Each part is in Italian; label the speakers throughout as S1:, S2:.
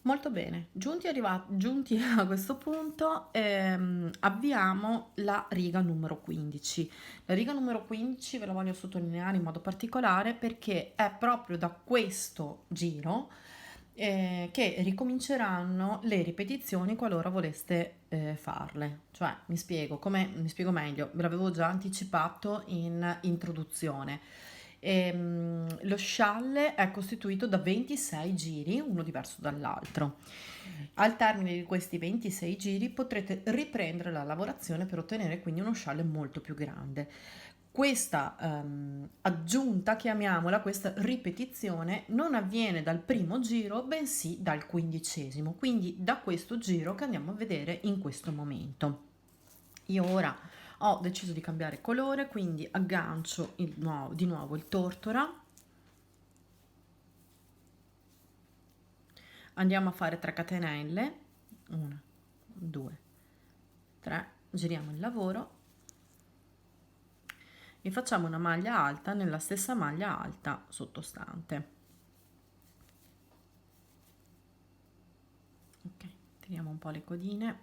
S1: Molto bene, giunti a questo punto avviamo la riga numero 15. La riga numero 15 ve la voglio sottolineare in modo particolare perché è proprio da questo giro che ricominceranno le ripetizioni qualora voleste farle. Cioè, mi spiego meglio, ve l'avevo già anticipato in introduzione. Lo scialle è costituito da 26 giri, uno diverso dall'altro. Al termine di questi 26 giri potrete riprendere la lavorazione per ottenere quindi uno scialle molto più grande. Questa aggiunta, chiamiamola, questa ripetizione, non avviene dal primo giro, bensì dal quindicesimo, quindi da questo giro che andiamo a vedere in questo momento. Io ora ho deciso di cambiare colore, quindi aggancio di nuovo il tortora, andiamo a fare 3 catenelle, 1, 2, 3, giriamo il lavoro e facciamo una maglia alta nella stessa maglia alta sottostante. Ok, tiriamo un po' le codine,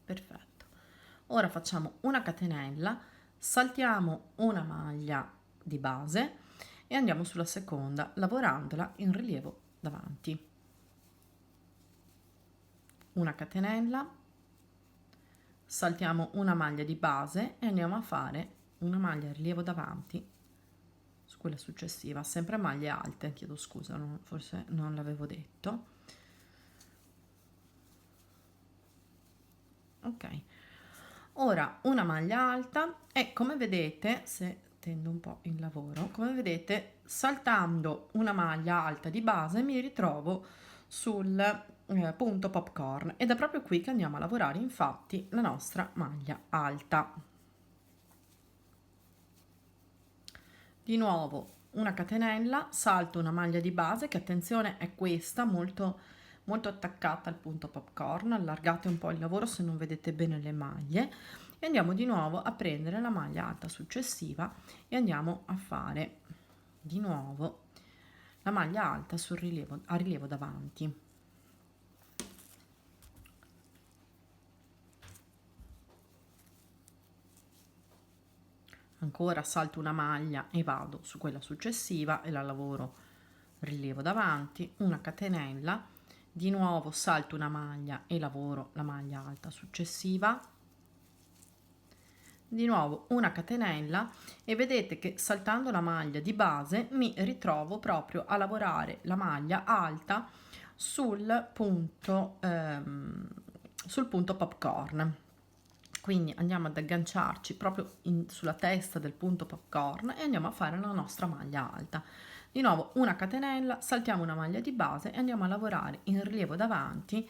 S1: perfetto. Ora facciamo una catenella, saltiamo una maglia di base e andiamo sulla seconda lavorandola in rilievo davanti. Una catenella, saltiamo una maglia di base e andiamo a fare una maglia rilievo davanti su quella successiva, sempre maglie alte, chiedo scusa, forse non l'avevo detto. Ok, ora una maglia alta e come vedete, se tendo un po' il lavoro, come vedete, saltando una maglia alta di base mi ritrovo sul punto popcorn ed è proprio qui che andiamo a lavorare infatti la nostra maglia alta. Di nuovo una catenella, salto una maglia di base che attenzione è questa molto attaccata al punto popcorn, allargate un po' il lavoro se non vedete bene le maglie e andiamo di nuovo a prendere la maglia alta successiva e andiamo a fare di nuovo la maglia alta a rilievo davanti. Ancora salto una maglia e vado su quella successiva e la lavoro rilievo davanti, una catenella, di nuovo salto una maglia e lavoro la maglia alta successiva, di nuovo una catenella e vedete che saltando la maglia di base mi ritrovo proprio a lavorare la maglia alta sul punto popcorn. Quindi andiamo ad agganciarci proprio sulla testa del punto popcorn e andiamo a fare la nostra maglia alta. Di nuovo una catenella, saltiamo una maglia di base e andiamo a lavorare in rilievo davanti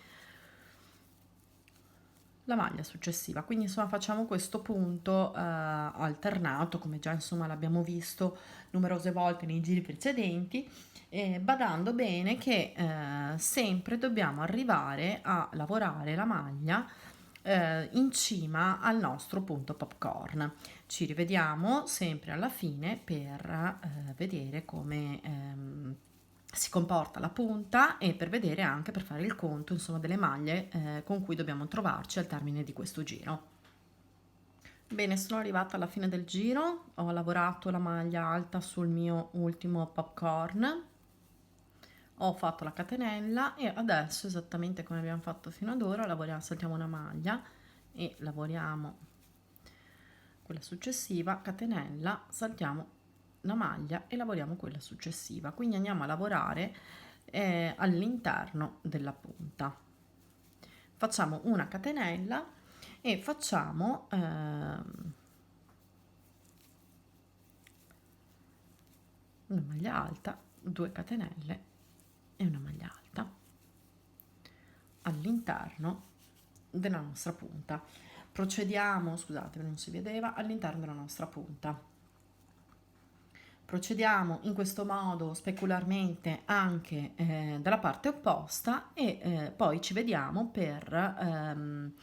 S1: la maglia successiva. Quindi insomma facciamo questo punto alternato, come già insomma l'abbiamo visto numerose volte nei giri precedenti, badando bene che sempre dobbiamo arrivare a lavorare la maglia in cima al nostro punto popcorn. Ci rivediamo sempre alla fine per vedere come si comporta la punta e per vedere anche, per fare il conto insomma delle maglie con cui dobbiamo trovarci al termine di questo giro. Bene, sono arrivata alla fine del giro, ho lavorato la maglia alta sul mio ultimo popcorn, ho fatto la catenella e adesso, esattamente come abbiamo fatto fino ad ora, saltiamo una maglia e lavoriamo quella successiva, catenella, saltiamo una maglia e lavoriamo quella successiva. Quindi andiamo a lavorare all'interno della punta. Facciamo una catenella e facciamo una maglia alta, 2 catenelle e una maglia alta all'interno della nostra punta. Procediamo, scusate, non si vedeva, all'interno della nostra punta. Procediamo in questo modo specularmente anche dalla parte opposta e poi ci vediamo per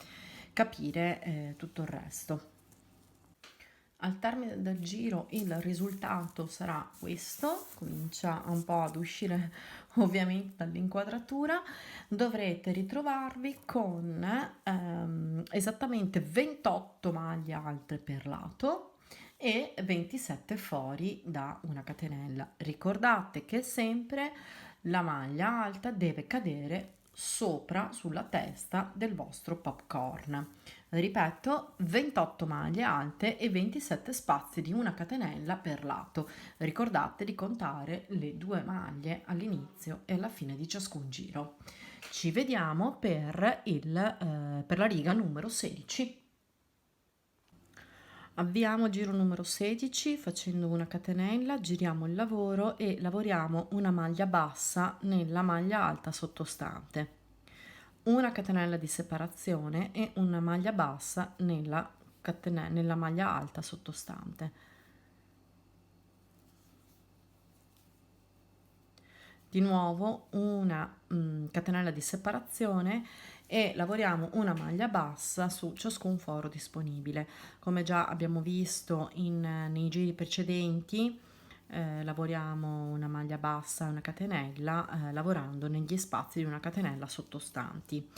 S1: capire tutto il resto. Al termine del giro il risultato sarà questo, comincia un po' ad uscire ovviamente dall'inquadratura. Dovrete ritrovarvi con esattamente 28 maglie alte per lato e 27 fori da una catenella. Ricordate che sempre la maglia alta deve cadere sopra sulla testa del vostro popcorn. Ripeto, 28 maglie alte e 27 spazi di una catenella per lato. Ricordate di contare le 2 maglie all'inizio e alla fine di ciascun giro. Ci vediamo per la riga numero 16. Avviamo giro numero 16 facendo una catenella, giriamo il lavoro e lavoriamo una maglia bassa nella maglia alta sottostante, una catenella di separazione e una maglia bassa nella maglia alta sottostante. Di nuovo una catenella di separazione e lavoriamo una maglia bassa su ciascun foro disponibile. Come già abbiamo visto nei giri precedenti, lavoriamo una maglia bassa e una catenella lavorando negli spazi di una catenella sottostanti.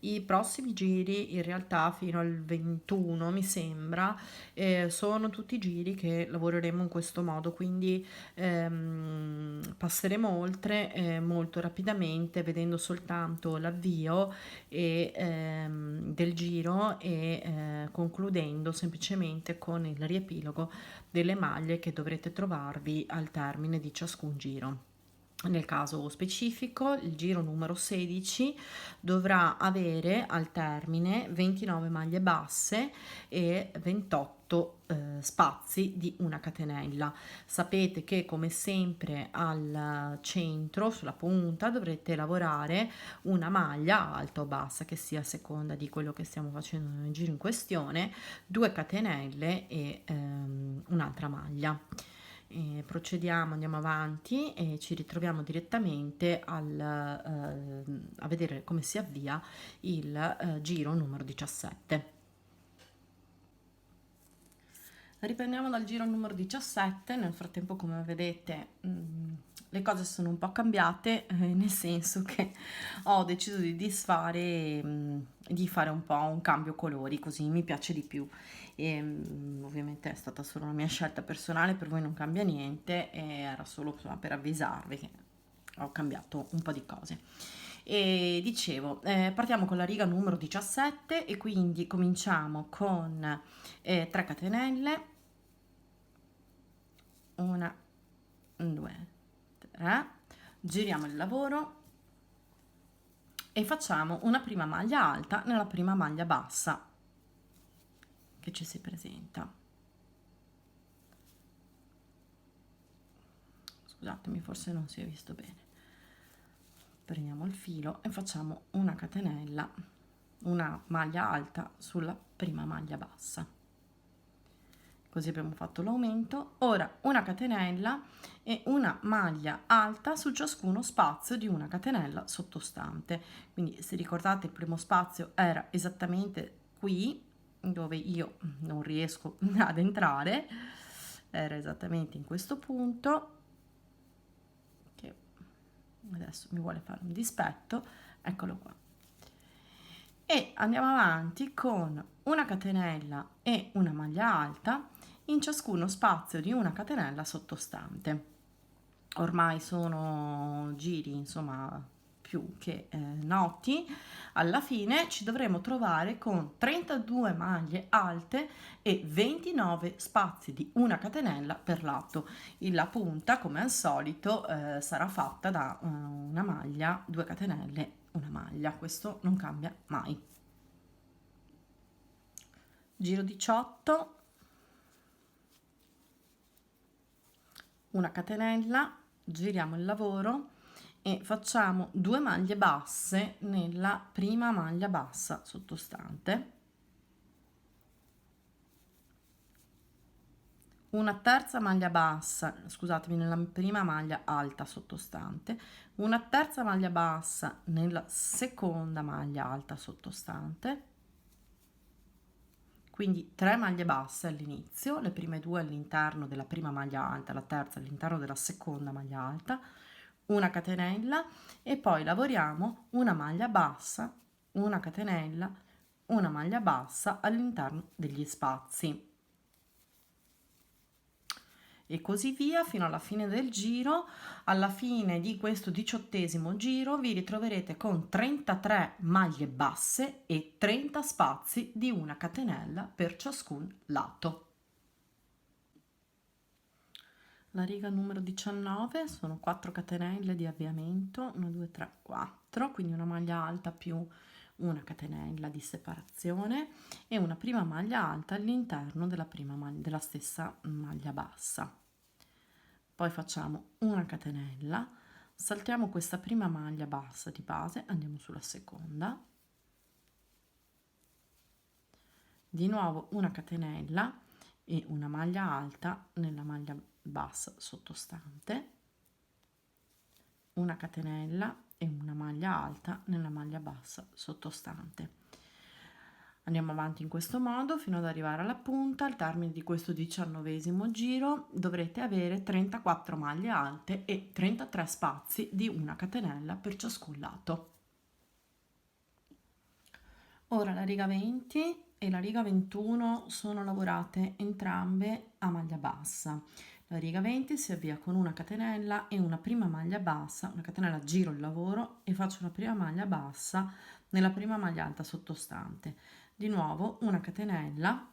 S1: I prossimi giri in realtà fino al 21 mi sembra sono tutti giri che lavoreremo in questo modo, quindi passeremo oltre molto rapidamente vedendo soltanto l'avvio del giro e concludendo semplicemente con il riepilogo delle maglie che dovrete trovarvi al termine di ciascun giro. Nel caso specifico, il giro numero 16 dovrà avere al termine 29 maglie basse e 28 spazi di una catenella. Sapete che come sempre al centro, sulla punta, dovrete lavorare una maglia alta o bassa, che sia a seconda di quello che stiamo facendo nel giro in questione, 2 catenelle e un'altra maglia. Procediamo, andiamo avanti e ci ritroviamo direttamente a vedere come si avvia il giro numero 17. Riprendiamo dal giro numero 17. Nel frattempo, come vedete, le cose sono un po' cambiate, nel senso che ho deciso di disfare, di fare un po' un cambio colori, così mi piace di più. Ovviamente è stata solo una mia scelta personale, per voi non cambia niente, era solo insomma, per avvisarvi che ho cambiato un po' di cose. E dicevo, partiamo con la riga numero 17 e quindi cominciamo con 3 catenelle, 1, 2, 3, giriamo il lavoro e facciamo una prima maglia alta nella prima maglia bassa che ci si presenta. Scusatemi, forse non si è visto bene. Prendiamo il filo e facciamo una catenella, una maglia alta sulla prima maglia bassa. Così abbiamo fatto l'aumento. Ora una catenella e una maglia alta su ciascuno spazio di una catenella sottostante. Quindi se ricordate, il primo spazio era esattamente qui, dove io non riesco ad entrare, era esattamente in questo punto, che adesso mi vuole fare un dispetto, eccolo qua. E andiamo avanti con una catenella e una maglia alta in ciascuno spazio di una catenella sottostante. Ormai sono giri insomma più che noti. Alla fine ci dovremo trovare con 32 maglie alte e 29 spazi di una catenella per lato. La punta, come al solito, sarà fatta da una maglia, 2 catenelle, una maglia. Questo non cambia mai. Giro 18, una catenella, giriamo il lavoro e facciamo 2 maglie basse nella prima maglia bassa sottostante, una terza maglia bassa, scusatemi, nella prima maglia alta sottostante, una terza maglia bassa nella seconda maglia alta sottostante, quindi 3 maglie basse all'inizio, le prime 2 all'interno della prima maglia alta, la terza all'interno della seconda maglia alta, una catenella e poi lavoriamo una maglia bassa, una catenella, una maglia bassa all'interno degli spazi e così via fino alla fine del giro. Alla fine di questo 18° giro vi ritroverete con 33 maglie basse e 30 spazi di una catenella per ciascun lato. La riga numero 19 sono 4 catenelle di avviamento, 1 2 3 4, quindi una maglia alta più una catenella di separazione e una prima maglia alta all'interno della stessa maglia bassa. Poi facciamo una catenella, saltiamo questa prima maglia bassa di base, andiamo sulla seconda, di nuovo una catenella e una maglia alta nella maglia bassa sottostante, una catenella e una maglia alta nella maglia bassa sottostante. Andiamo avanti in questo modo fino ad arrivare alla punta. Al termine di questo 19° giro dovrete avere 34 maglie alte e 33 spazi di una catenella per ciascun lato. Ora la riga 20 e la riga 21 sono lavorate entrambe a maglia bassa. La riga 20 si avvia con una catenella e una prima maglia bassa, una catenella, giro il lavoro e faccio una prima maglia bassa nella prima maglia alta sottostante. Di nuovo una catenella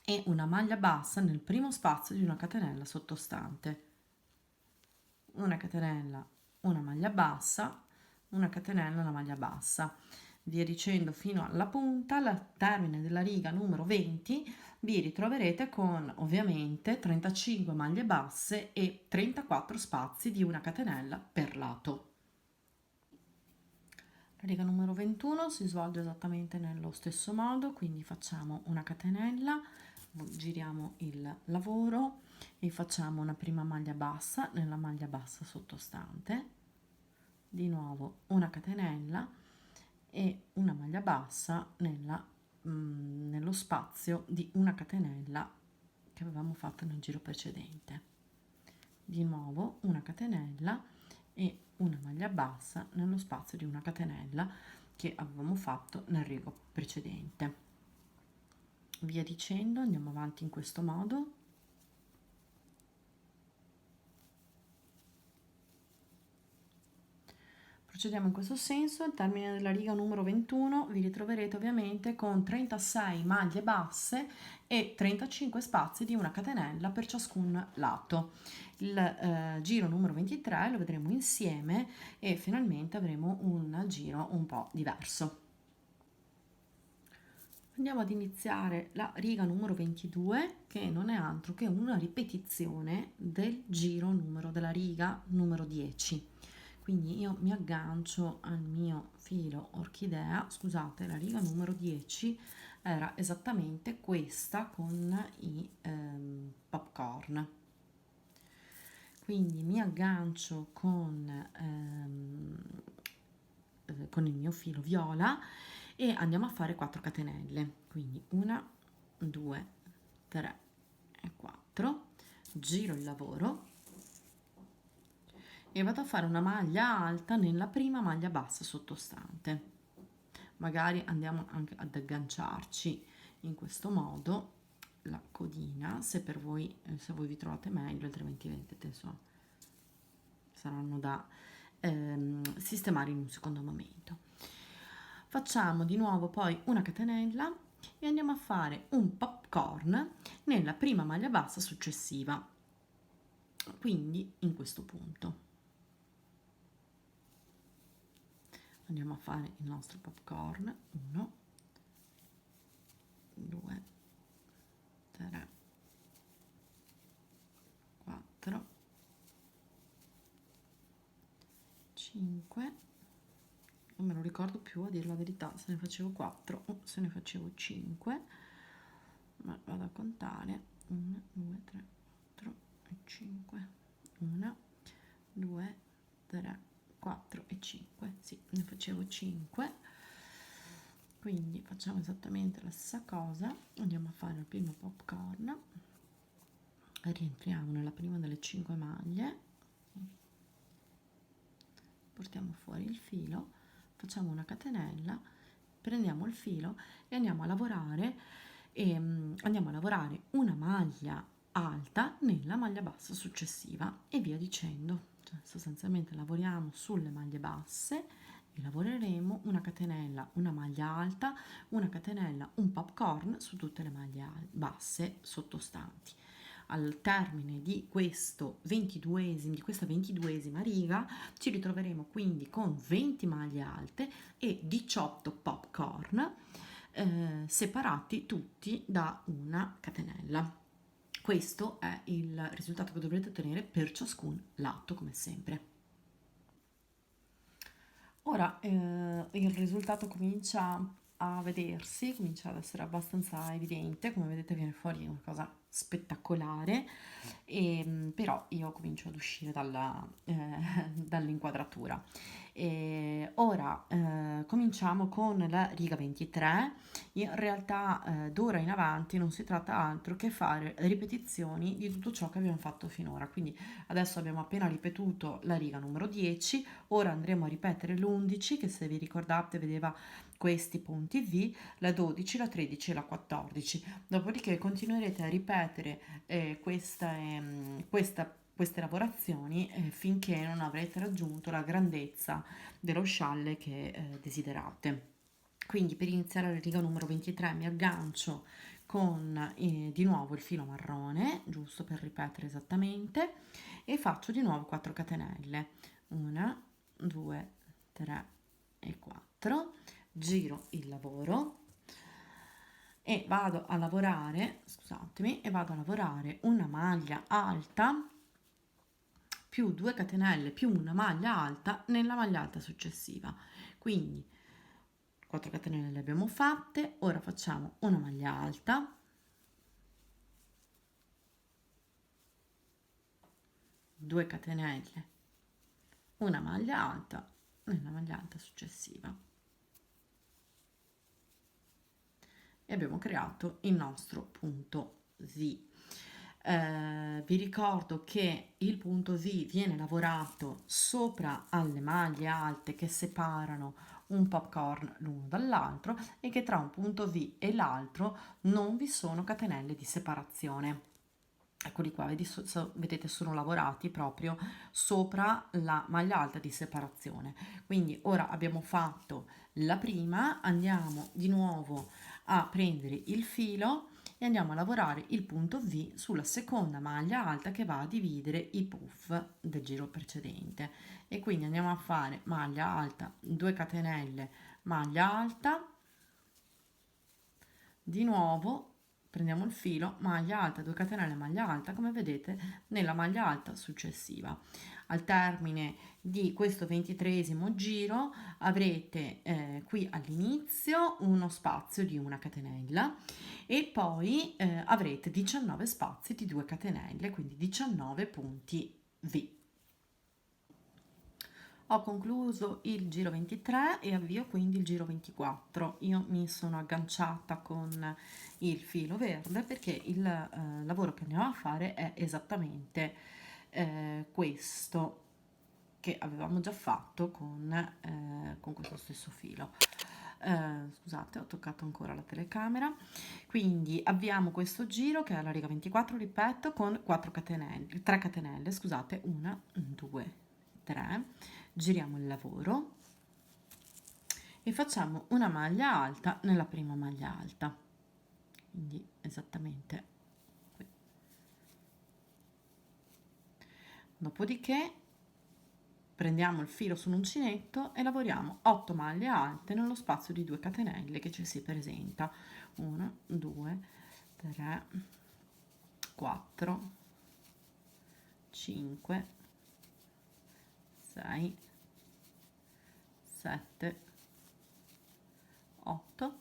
S1: e una maglia bassa nel primo spazio di una catenella sottostante. Una catenella, una maglia bassa, una catenella, una maglia bassa. Via dicendo fino alla punta. Al termine della riga numero 20 vi ritroverete con ovviamente 35 maglie basse e 34 spazi di una catenella per lato. La riga numero 21 si svolge esattamente nello stesso modo, quindi facciamo una catenella, giriamo il lavoro e facciamo una prima maglia bassa nella maglia bassa sottostante, di nuovo una catenella e una maglia bassa nello spazio di una catenella che avevamo fatto nel giro precedente, di nuovo una catenella e una maglia bassa nello spazio di una catenella che avevamo fatto nel rigo precedente. Via dicendo andiamo avanti in questo modo. Procediamo in questo senso. Al termine della riga numero 21 vi ritroverete ovviamente con 36 maglie basse e 35 spazi di una catenella per ciascun lato. Il giro numero 23 lo vedremo insieme e finalmente avremo un giro un po' diverso. Andiamo ad iniziare la riga numero 22, che non è altro che una ripetizione del giro della riga numero 10. Quindi io mi aggancio al mio filo orchidea. Scusate, la riga numero 10 era esattamente questa con i popcorn. Quindi mi aggancio con il mio filo viola e andiamo a fare 4 catenelle. Quindi 1 2 3 e 4, giro il lavoro e vado a fare una maglia alta nella prima maglia bassa sottostante. Magari andiamo anche ad agganciarci in questo modo la codina, se per voi, se voi vi trovate meglio, altrimenti vedete, insomma, saranno da sistemare in un secondo momento. Facciamo di nuovo poi una catenella e andiamo a fare un popcorn nella prima maglia bassa successiva, quindi in questo punto. Andiamo a fare il nostro popcorn. 1 2 3 4 5, non me lo ricordo più, a dire la verità, se ne facevo 4 o se ne facevo 5, ma vado a contare. 1 2 3 4 e 5, 1 2 3 4 e 5, sì, ne facevo 5. Quindi facciamo esattamente la stessa cosa, andiamo a fare il primo popcorn, rientriamo nella prima delle 5 maglie, portiamo fuori il filo, facciamo una catenella, prendiamo il filo e andiamo a lavorare, una maglia alta nella maglia bassa successiva e via dicendo. Cioè, sostanzialmente lavoriamo sulle maglie basse e lavoreremo una catenella, una maglia alta, una catenella, un popcorn su tutte le maglie basse sottostanti. Al termine di questo 22esimo, di questa 22esima riga ci ritroveremo quindi con 20 maglie alte e 18 popcorn separati tutti da una catenella. Questo è il risultato che dovrete ottenere per ciascun lato, come sempre. Ora il risultato comincia a vedersi, comincia ad essere abbastanza evidente, come vedete viene fuori una cosa spettacolare, però io comincio ad uscire dall'inquadratura. Ora cominciamo con la riga 23. In realtà d'ora in avanti non si tratta altro che fare ripetizioni di tutto ciò che abbiamo fatto finora, quindi adesso abbiamo appena ripetuto la riga numero 10, ora andremo a ripetere l'11 che, se vi ricordate, vedeva questi punti V, la 12, la 13 e la 14. Dopodiché continuerete a ripetere queste lavorazioni finché non avrete raggiunto la grandezza dello scialle che desiderate. Quindi per iniziare la riga numero 23 mi aggancio con di nuovo il filo marrone, giusto per ripetere esattamente, e faccio di nuovo 4 catenelle. 1, 2, 3 e 4. Giro il lavoro e vado a lavorare, scusatemi, e vado a lavorare una maglia alta più 2 catenelle più una maglia alta nella maglia alta successiva. Quindi 4 catenelle le abbiamo fatte, ora facciamo una maglia alta, 2 catenelle, una maglia alta nella maglia alta successiva e abbiamo creato il nostro punto V. Vi ricordo che il punto V viene lavorato sopra alle maglie alte che separano un popcorn l'uno dall'altro e che tra un punto V e l'altro non vi sono catenelle di separazione. Eccoli qua, vedete, sono lavorati proprio sopra la maglia alta di separazione. Quindi ora abbiamo fatto la prima, andiamo di nuovo a prendere il filo e andiamo a lavorare il punto V sulla seconda maglia alta che va a dividere i puff del giro precedente. E quindi andiamo a fare maglia alta, 2 catenelle, maglia alta, di nuovo prendiamo il filo, maglia alta, 2 catenelle, maglia alta, come vedete nella maglia alta successiva. Al termine di questo 23esimo giro avrete qui all'inizio uno spazio di una catenella e poi avrete 19 spazi di 2 catenelle, quindi 19 punti V. Ho concluso il giro 23 e avvio quindi il giro 24. Io mi sono agganciata con il filo verde perché il lavoro che andiamo a fare è esattamente questo che avevamo già fatto con questo stesso filo. Scusate, ho toccato ancora la telecamera. Quindi abbiamo questo giro che è la riga 24, ripeto, con 4 catenelle, 3 catenelle, scusate, 1, 2, 3. Giriamo il lavoro e facciamo una maglia alta nella prima maglia alta, quindi esattamente qui. Dopodiché prendiamo il filo sull'uncinetto e lavoriamo 8 maglie alte nello spazio di 2 catenelle che ci si presenta. 1, 2, 3, 4, 5, 6, 7, 8,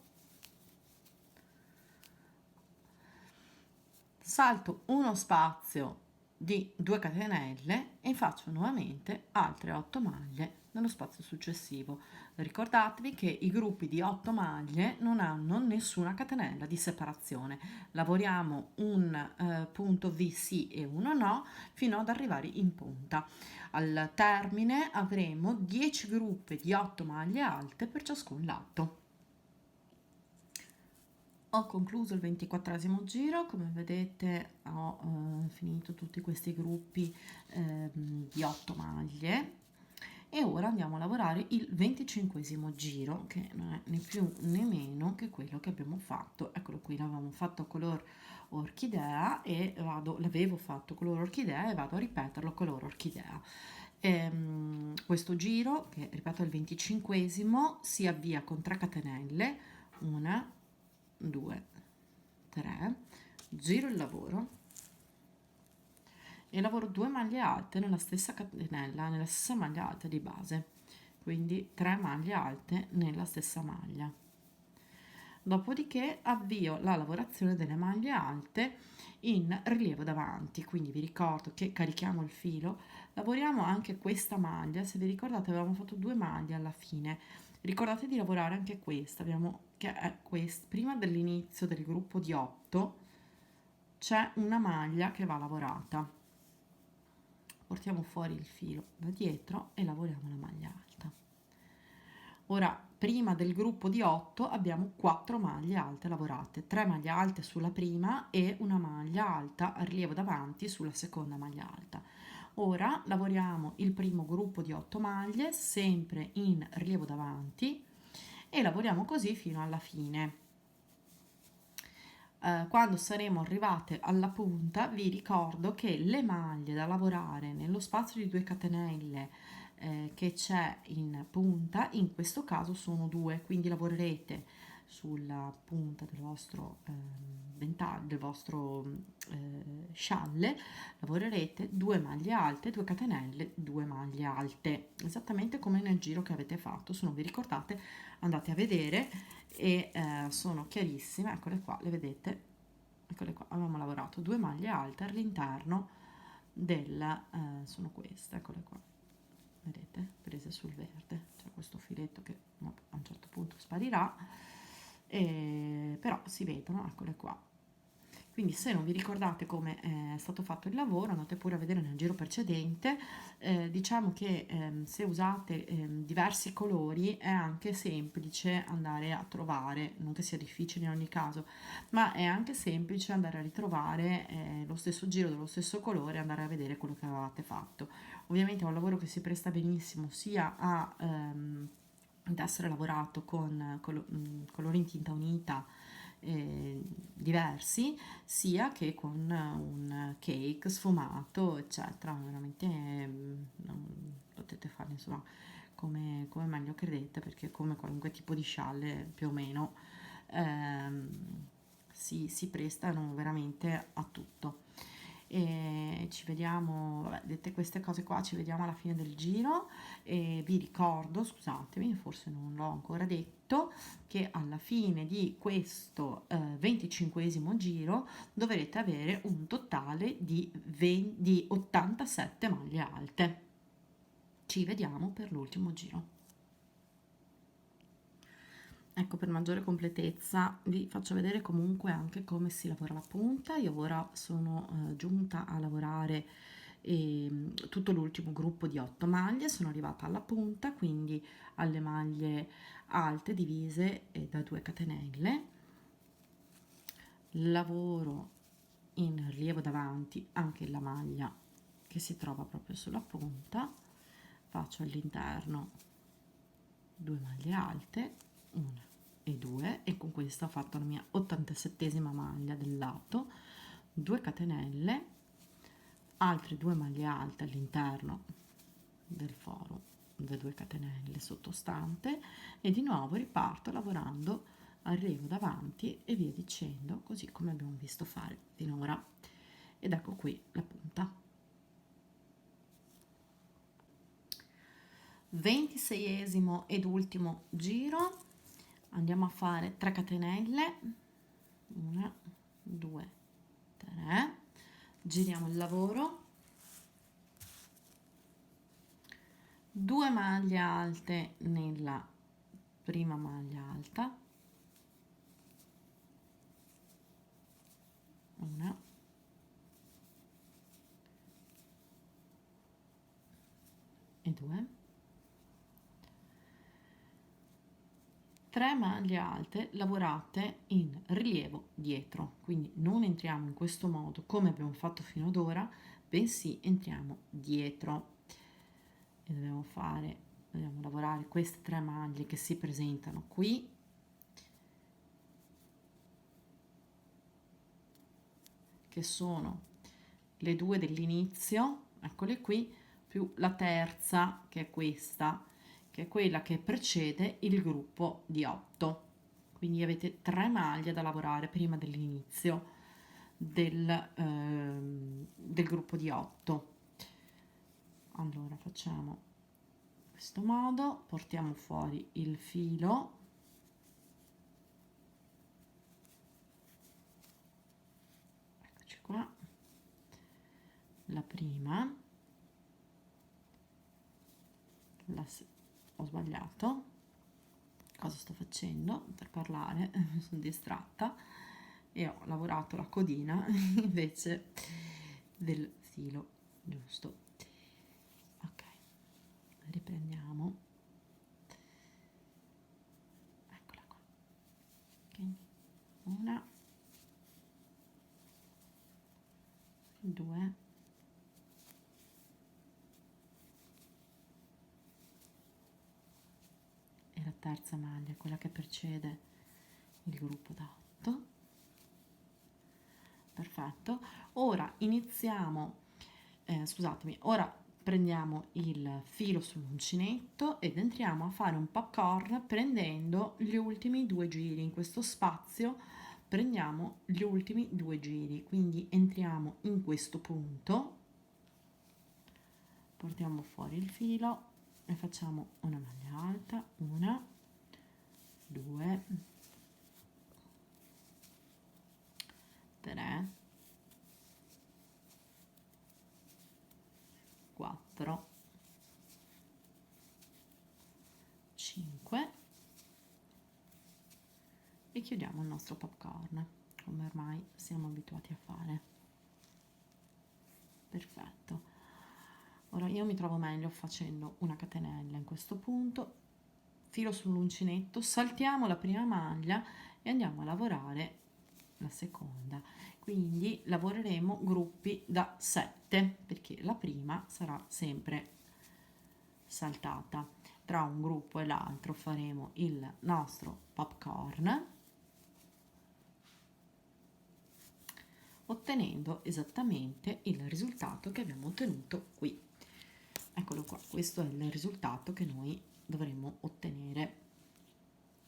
S1: salto uno spazio di 2 catenelle e faccio nuovamente altre 8 maglie nello spazio successivo. Ricordatevi che i gruppi di 8 maglie non hanno nessuna catenella di separazione. Lavoriamo un punto V sì e uno no fino ad arrivare in punta. Al termine avremo 10 gruppi di 8 maglie alte per ciascun lato. Ho concluso il 24esimo giro, come vedete ho finito tutti questi gruppi di 8 maglie e ora andiamo a lavorare il 25esimo giro, che non è né più né meno che quello che abbiamo fatto. Eccolo qui, l'avevamo fatto color orchidea e l'avevo fatto color orchidea e vado a ripeterlo color orchidea. Questo giro, che ripeto è il 25esimo, si avvia con 3 catenelle, una, 2, 3, giro il lavoro e lavoro 2 maglie alte nella stessa catenella, nella stessa maglia alta di base, quindi 3 maglie alte nella stessa maglia. Dopodiché avvio la lavorazione delle maglie alte in rilievo davanti, quindi vi ricordo che carichiamo il filo, lavoriamo anche questa maglia. Se vi ricordate avevamo fatto 2 maglie alla fine, ricordate di lavorare anche questa, che è questa, prima dell'inizio del gruppo di 8 c'è una maglia che va lavorata, portiamo fuori il filo da dietro e lavoriamo la maglia alta. Ora, prima del gruppo di 8 abbiamo 4 maglie alte lavorate, 3 maglie alte sulla prima e una maglia alta a rilievo davanti sulla seconda maglia alta. Ora lavoriamo il primo gruppo di 8 maglie sempre in rilievo davanti e lavoriamo così fino alla fine. Quando saremo arrivate alla punta vi ricordo che le maglie da lavorare nello spazio di 2 catenelle che c'è in punta in questo caso sono 2, quindi lavorerete sulla punta del vostro ventaglio, del vostro scialle, lavorerete 2 maglie alte, 2 catenelle, 2 maglie alte, esattamente come nel giro che avete fatto. Se non vi ricordate andate a vedere e sono chiarissime, eccole qua, le vedete, eccole qua, avevamo lavorato 2 maglie alte all'interno del, sono queste, eccole qua, vedete, prese sul verde, c'è questo filetto che a un certo punto sparirà, però si vedono, eccole qua. Quindi se non vi ricordate come è stato fatto il lavoro andate pure a vedere nel giro precedente. Diciamo che se usate diversi colori è anche semplice andare a trovare, non che sia difficile in ogni caso, ma è anche semplice andare a ritrovare lo stesso giro dello stesso colore e andare a vedere quello che avevate fatto. Ovviamente è un lavoro che si presta benissimo sia ad essere lavorato con colori in tinta unita diversi, sia che con un cake sfumato eccetera. Veramente potete fare insomma come meglio credete, perché come qualunque tipo di scialle più o meno si prestano veramente a tutto. E ci vediamo, vabbè, dette queste cose qua ci vediamo alla fine del giro e vi ricordo, scusatemi, forse non l'ho ancora detto, che alla fine di questo 25esimo giro dovrete avere un totale di 87 maglie alte. Ci vediamo per l'ultimo giro. Ecco, per maggiore completezza vi faccio vedere comunque anche come si lavora la punta. Io ora sono giunta a lavorare tutto l'ultimo gruppo di 8 maglie, sono arrivata alla punta, quindi alle maglie alte divise da 2 catenelle. Lavoro in rilievo davanti anche la maglia che si trova proprio sulla punta, faccio all'interno 2 maglie alte, una e 2, e con questa ho fatto la mia 87esima maglia del lato, 2 catenelle, altre 2 maglie alte all'interno del foro, le 2 catenelle sottostante, e di nuovo riparto lavorando al rilievo davanti e via dicendo, così come abbiamo visto fare finora. Ed ecco qui la punta. 26esimo ed ultimo giro, andiamo a fare 3 catenelle, 1 2 3, giriamo il lavoro 2 maglie alte nella prima maglia alta, una e due, 3 maglie alte lavorate in rilievo dietro, quindi non entriamo in questo modo come abbiamo fatto fino ad ora, bensì entriamo dietro e dobbiamo lavorare queste 3 maglie che si presentano qui, che sono le 2 dell'inizio, eccole qui, più la terza che è questa, che è quella che precede il gruppo di 8. Quindi avete 3 maglie da lavorare prima dell'inizio del gruppo di 8. Allora facciamo in questo modo, portiamo fuori il filo, eccoci qua, la prima, ho sbagliato, cosa sto facendo per parlare? Mi sono distratta e ho lavorato la codina invece del filo giusto. Ok, riprendiamo, eccola qua, okay. Una, due, e la terza maglia, quella che precede il gruppo da 8. Perfetto, ora iniziamo, scusatemi, ora prendiamo il filo sull'uncinetto ed entriamo a fare un popcorn prendendo gli ultimi 2 giri in questo spazio, prendiamo gli ultimi 2 giri, quindi entriamo in questo punto, portiamo fuori il filo e facciamo una maglia alta, una, due, 3, 4, 5 e chiudiamo il nostro popcorn come ormai siamo abituati a fare. Perfetto, ora io mi trovo meglio facendo una catenella in questo punto, filo sull'uncinetto, saltiamo la prima maglia e andiamo a lavorare la seconda, quindi lavoreremo gruppi da 7 perché la prima sarà sempre saltata. Tra un gruppo e l'altro faremo il nostro popcorn ottenendo esattamente il risultato che abbiamo ottenuto qui. Eccolo qua, questo è il risultato che noi dovremmo ottenere.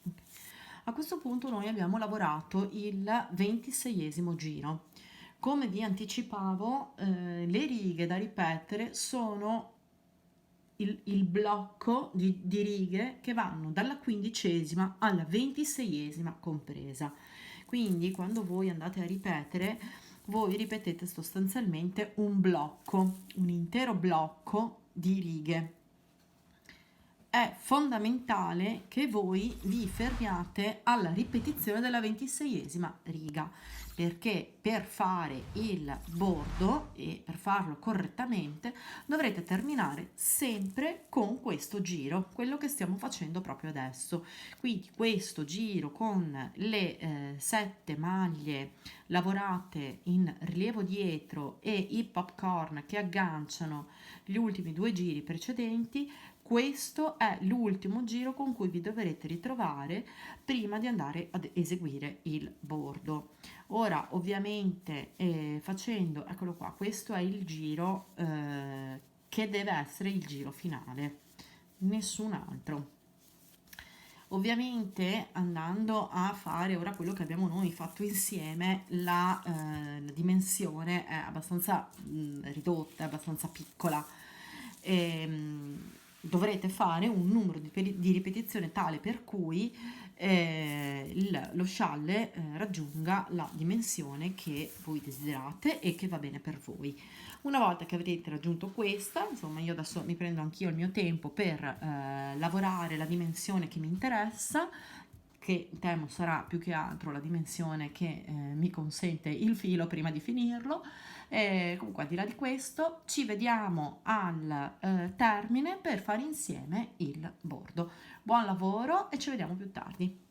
S1: Okay. A questo punto noi abbiamo lavorato il 26esimo giro. Come vi anticipavo, le righe da ripetere sono il blocco di righe che vanno dalla 15esima alla 26esima compresa. Quindi quando voi andate a ripetere, voi ripetete sostanzialmente un blocco, un intero blocco di righe. È fondamentale che voi vi fermiate alla ripetizione della 26esima riga, perché per fare il bordo e per farlo correttamente dovrete terminare sempre con questo giro, quello che stiamo facendo proprio adesso. Quindi questo giro con le 7 maglie lavorate in rilievo dietro e i popcorn che agganciano gli ultimi 2 giri precedenti, questo è l'ultimo giro con cui vi dovrete ritrovare prima di andare ad eseguire il bordo. Ora ovviamente facendo, eccolo qua, questo è il giro che deve essere il giro finale, nessun altro. Ovviamente andando a fare ora quello che abbiamo noi fatto insieme, la dimensione è abbastanza ridotta, è abbastanza piccola. Dovrete fare un numero di ripetizione tale per cui lo scialle raggiunga la dimensione che voi desiderate e che va bene per voi. Una volta che avrete raggiunto questa, insomma, io adesso mi prendo anch'io il mio tempo per lavorare la dimensione che mi interessa, che temo sarà più che altro la dimensione che mi consente il filo prima di finirlo. Comunque, al di là di questo, ci vediamo al termine per fare insieme il bordo. Buon lavoro e ci vediamo più tardi.